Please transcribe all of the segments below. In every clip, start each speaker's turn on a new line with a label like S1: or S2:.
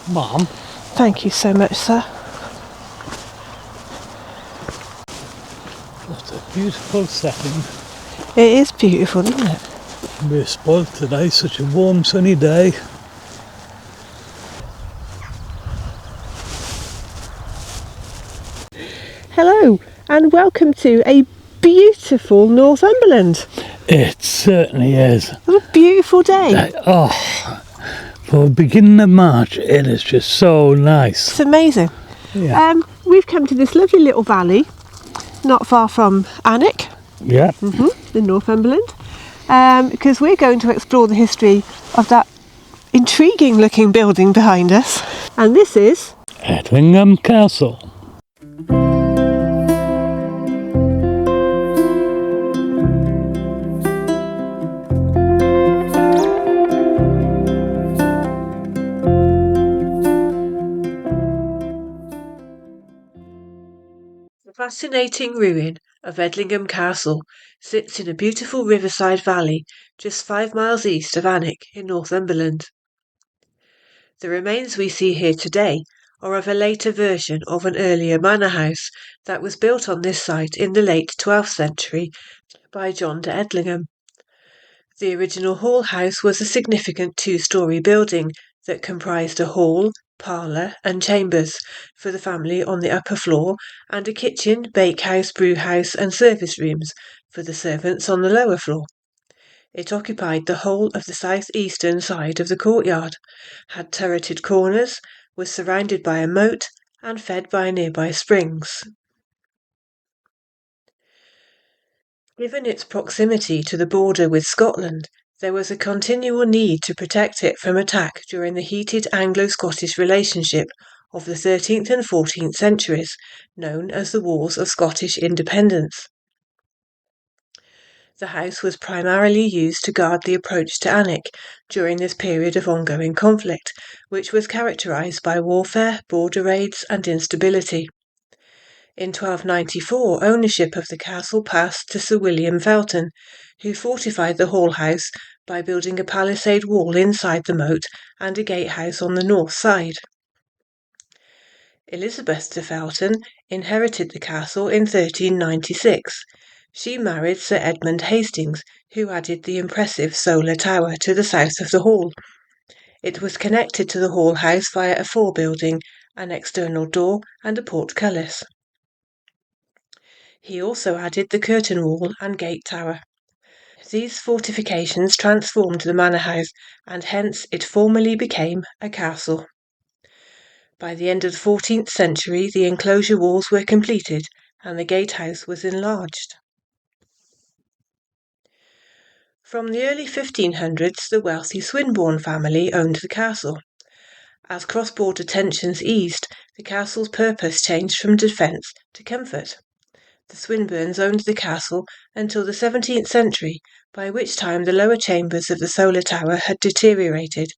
S1: Mum.
S2: Thank you so much, sir.
S1: What a beautiful setting.
S2: It is beautiful, isn't it?
S1: We're spoilt today, such a warm sunny day.
S2: Hello, and welcome to a beautiful Northumberland.
S1: It certainly is.
S2: What a beautiful day.
S1: For the beginning of March, it is just so nice.
S2: It's amazing.
S1: Yeah.
S2: We've come to this lovely little valley, not far from Alnwick,
S1: Yeah.
S2: in Northumberland, because we're going to explore the history of that intriguing looking building behind us. And this is
S1: Edlingham Castle.
S2: the fascinating ruin of Edlingham Castle. Sits in a beautiful riverside valley just 5 miles east of Alnwick in Northumberland. The remains we see here today are of a later version of an earlier manor house that was built on this site in the late 12th century by John de Edlingham. The original Hall House was a significant two-storey building that comprised a hall, parlour and chambers for the family on the upper floor, and a kitchen, bakehouse, brewhouse and service rooms for the servants on the lower floor. It occupied the whole of the south-eastern side of the courtyard, had turreted corners, was surrounded by a moat and fed by nearby springs. Given its proximity to the border with Scotland, there was a continual need to protect it from attack during the heated Anglo-Scottish relationship of the 13th and 14th centuries, known as the Wars of Scottish Independence. The house was primarily used to guard the approach to Alnwick during this period of ongoing conflict, which was characterised by warfare, border raids and instability. In 1294, ownership of the castle passed to Sir William Felton, who fortified the Hall House by building a palisade wall inside the moat and a gatehouse on the north side. Elizabeth de Felton inherited the castle in 1396. She married Sir Edmund Hastings, who added the impressive solar tower to the south of the hall. It was connected to the Hall House via a forebuilding, an external door and a portcullis. He also added the curtain wall and gate tower. These fortifications transformed the manor house, and hence it formally became a castle. By the end of the 14th century, the enclosure walls were completed and the gatehouse was enlarged. From the early 1500s, the wealthy Swinburne family owned the castle. As cross-border tensions eased, the castle's purpose changed from defence to comfort. The Swinburnes owned the castle until the 17th century, by which time the lower chambers of the solar tower had deteriorated,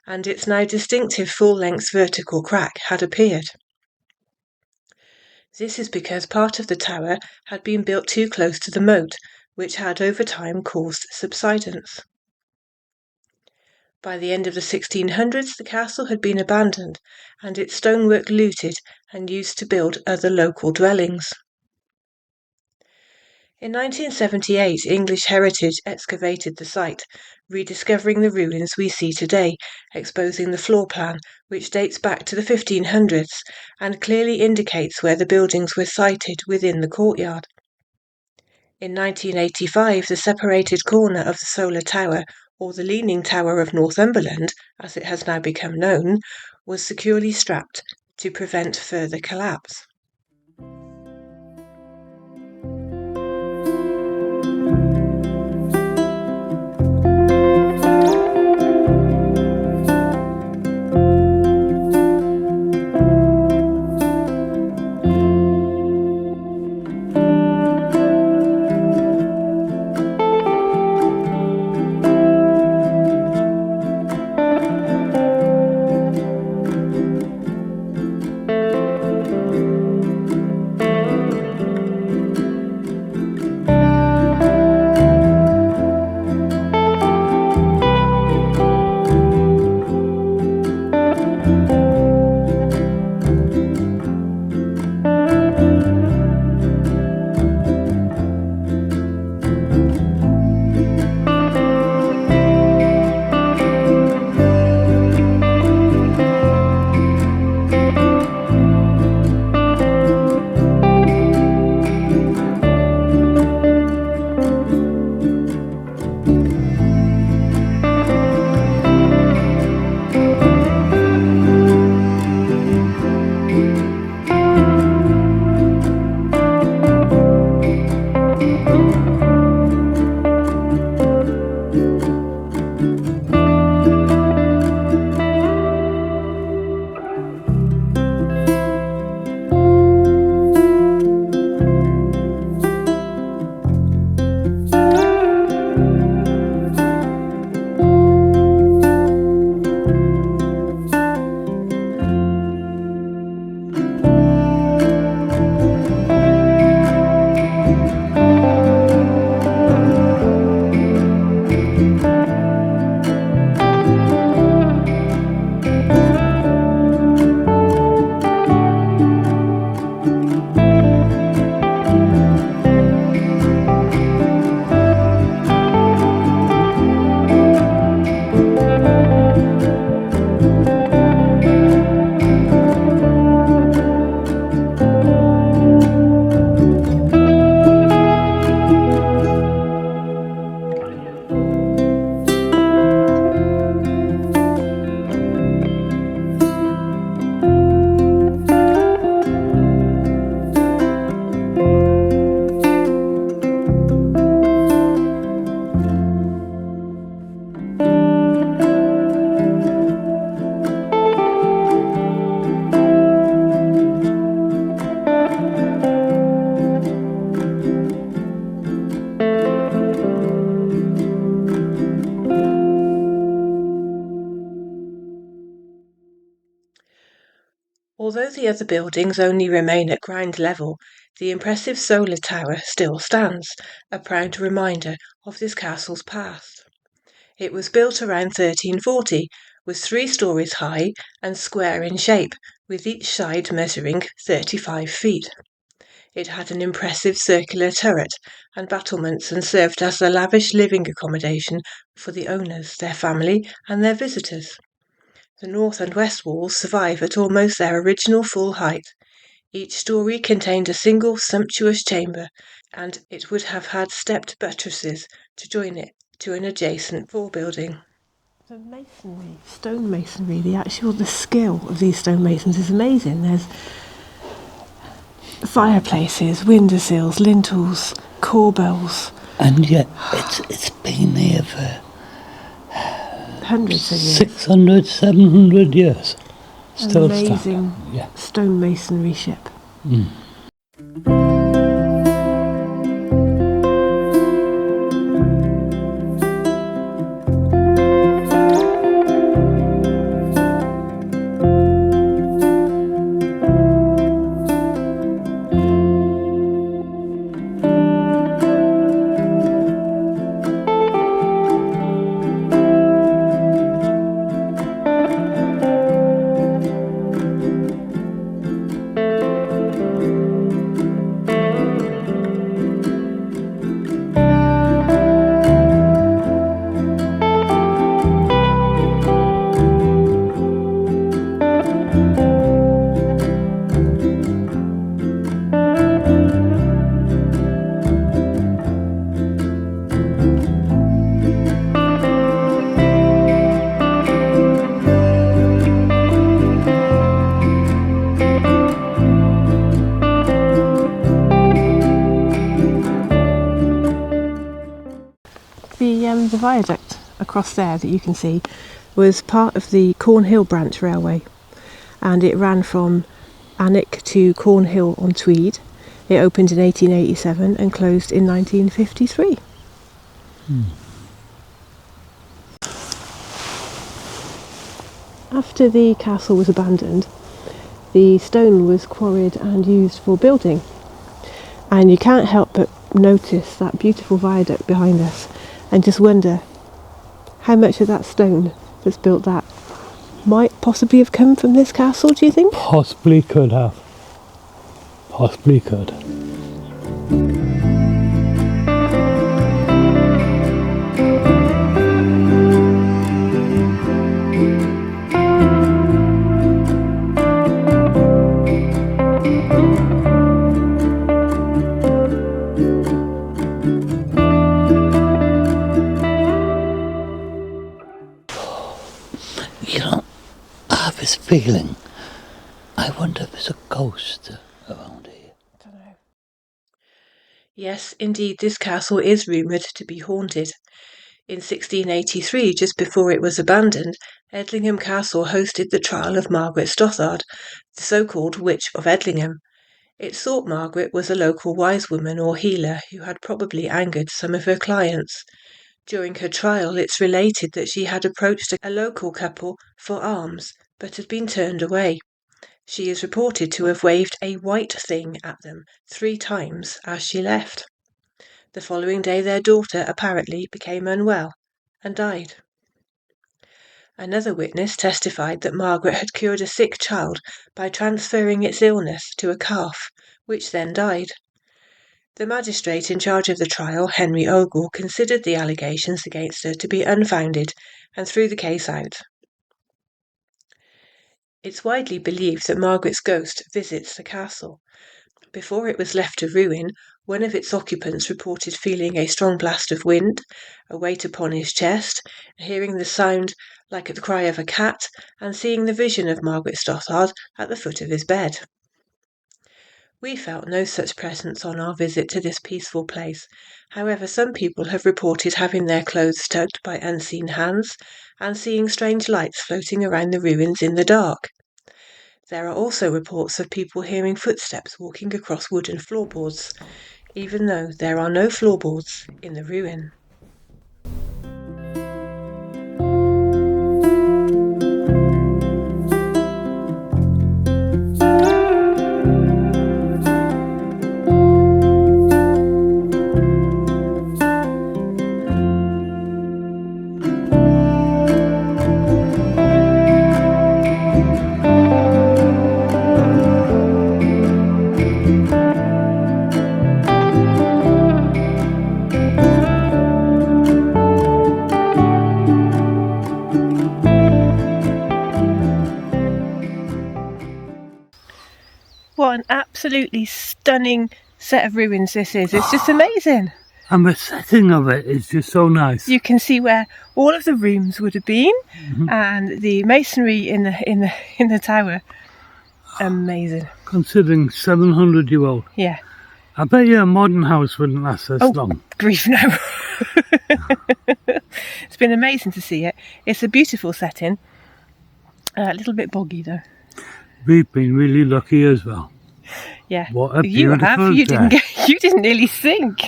S2: and its now distinctive full-length vertical crack had appeared. This is because part of the tower had been built too close to the moat, which had over time caused subsidence. By the end of the 1600s, the castle had been abandoned, and its stonework looted and used to build other local dwellings. In 1978, English Heritage excavated the site, rediscovering the ruins we see today, exposing the floor plan, which dates back to the 1500s and clearly indicates where the buildings were sited within the courtyard. In 1985, the separated corner of the solar tower, or the Leaning Tower of Northumberland, as it has now become known, was securely strapped to prevent further collapse. Although the other buildings only remain at ground level, the impressive solar tower still stands, a proud reminder of this castle's past. It was built around 1340, was 3 stories high and square in shape, with each side measuring 35 feet. It had an impressive circular turret and battlements and served as a lavish living accommodation for the owners, their family, and their visitors. The north and west walls survive at almost their original full height. Each story contained a single sumptuous chamber, and it would have had stepped buttresses to join it to an adjacent floor building.
S3: The masonry, stone masonry, the skill of these stonemasons is amazing. There's fireplaces, window sills, lintels, corbels.
S1: And yet it's been there for
S3: hundreds of years.
S1: 600, 700 years. Still
S3: amazing
S1: standing. Yeah.
S3: stonemasonry ship. The viaduct across there that you can see was part of the Cornhill Branch Railway, and it ran from Alnwick to Cornhill on Tweed. It opened in 1887 and closed in 1953. After the castle was abandoned, the stone was quarried and used for building, and you can't help but notice that beautiful viaduct behind us and just wonder how much of that stone that's built that might possibly have come from this castle, do you think?
S1: Possibly could have. Possibly could. You know, I have this feeling. I wonder if there's a ghost around here.
S3: I don't know.
S2: Yes, indeed, this castle is rumoured to be haunted. In 1683, just before it was abandoned, Edlingham Castle hosted the trial of Margaret Stothard, the so-called Witch of Edlingham. It's thought Margaret was a local wise woman or healer who had probably angered some of her clients. During her trial, it's related that she had approached a local couple for alms, but had been turned away. She is reported to have waved a white thing at them 3 times as she left. The following day their daughter apparently became unwell and died. Another witness testified that Margaret had cured a sick child by transferring its illness to a calf, which then died. The magistrate in charge of the trial, Henry Ogle, considered the allegations against her to be unfounded and threw the case out. It's widely believed that Margaret's ghost visits the castle. Before it was left to ruin, one of its occupants reported feeling a strong blast of wind, a weight upon his chest, hearing the sound like the cry of a cat, and seeing the vision of Margaret Stothard at the foot of his bed. We felt no such presence on our visit to this peaceful place. However, some people have reported having their clothes tugged by unseen hands and seeing strange lights floating around the ruins in the dark. There are also reports of people hearing footsteps walking across wooden floorboards, even though there are no floorboards in the ruin.
S3: absolutely stunning set of ruins this is. It's just amazing.
S1: And the setting of it is just so nice.
S3: You can see where all of the rooms would have been, and the masonry in the tower. Amazing.
S1: Considering 700-year-old.
S3: Yeah.
S1: I bet you a modern house wouldn't last this long.
S3: Grief, no. It's been amazing to see it. It's a beautiful setting. A little bit boggy though.
S1: We've been really lucky as well.
S3: Yeah.
S1: What a
S3: You
S1: beautiful
S3: have. You
S1: day.
S3: you didn't nearly sink.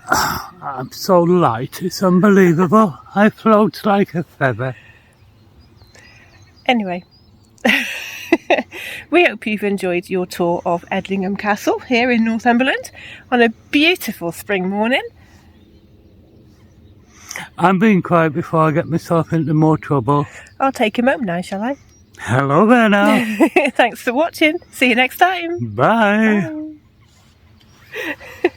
S1: I'm so light, it's unbelievable. I float like a feather.
S3: Anyway. We hope you've enjoyed your tour of Edlingham Castle here in Northumberland on a beautiful spring morning.
S1: I'm being quiet before I get myself into more trouble.
S3: I'll take him home now, shall I?
S1: Hello there now.
S3: Thanks for watching. See you next time.
S1: Bye.
S3: Bye.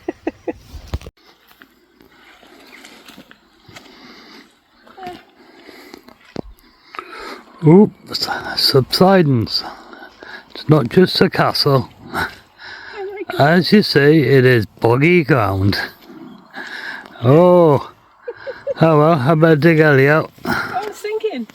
S1: Oops, subsidence. It's not just a castle. As you say, it is boggy ground. Oh, well, I better dig Ellie out.
S3: I was thinking.